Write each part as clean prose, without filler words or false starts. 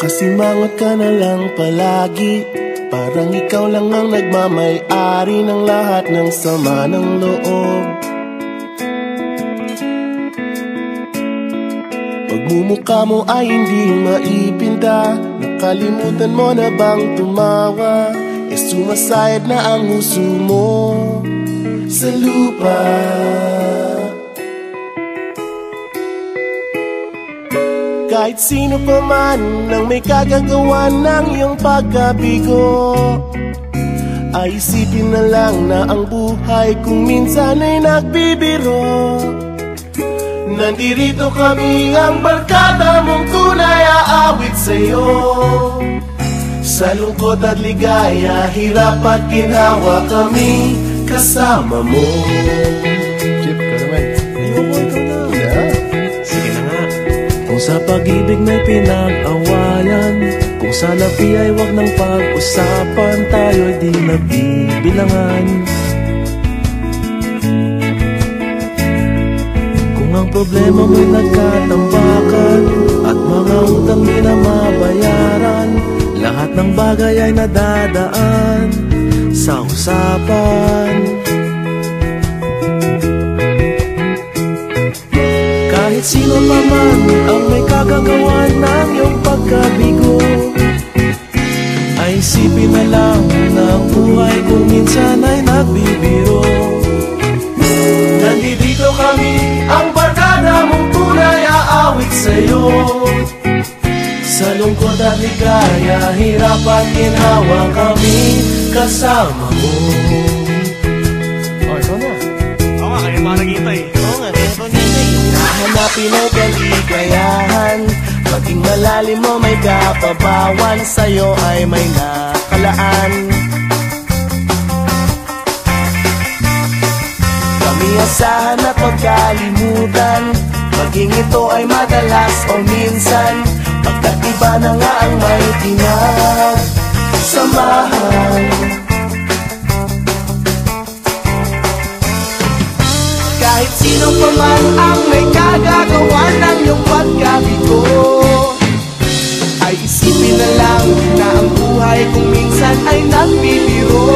Nakasimangot ka na lang palagi, parang ikaw lang ang nagmamay-ari ng lahat ng sama ng loob. Pagmumukha mo ay hindi maipinta, nakalimutan mo na bang tumawa? Sumasayad na ang huso mo sa lupa. Kahit sino pa man ang may kagagawa ng iyong pagkabigo, ay isipin na lang na ang buhay kung minsan ay nagbibiro. Nandirito kami, ang barkada mong tunay aawit sa'yo. Sa lungkot at ligaya, hirap at ginhawa, kami kasama mo. Chip, ka naman. Ayoko, ikaw na. Yeah. Sige na nga. Kung sa pag-ibig may pinag-awayan, kung sa labi ay wag nang pag-usapan, tayo'y di nagbibilangan. Kung ang problema mo'y nagkatambakan at mga utang di na mabayaran, lahat ng bagay ay nadadaan sa usapan. Kahit sino pa man ang may kagagawa ng iyong pagkabigo, ay isipin na lang na ang buhay kung minsan ay nagbibiro. Nandito kami, ang barkada mong tunay aawit sa'yo. Sa lungkot at ligaya, hirap at ginhawa, kami kasama mo. Oh, ikaw na. Oo nga, kaya pa naghihintay. Oo nga, kaya pa naghihintay. Nahanapin ay kaligayahan, maging malalim mo may kapabawan, sa'yo ay may nakalaan. Kami asahan at pagkalimutan, maging ito ay madalas o minsan, pagkat iba na nga ang may pinagsamahan. Kahit sino pa man ang may kagagawa ng iyong pagkabigo, ay isipin na lang na ang buhay kung minsan ay nagbibiro.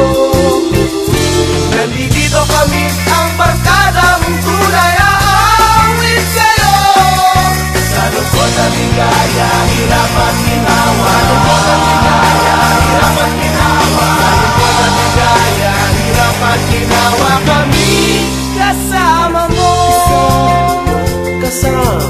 Nandito kami, ang barkada mong tunay aawit sa'yo. Sa lungkot at ligaya, hirap at ginhawa. Sa lungkot at ligaya, hirap at ginhawa. Sa lungkot at ligaya, hirap at ginhawa, kami kasama mo. Kasama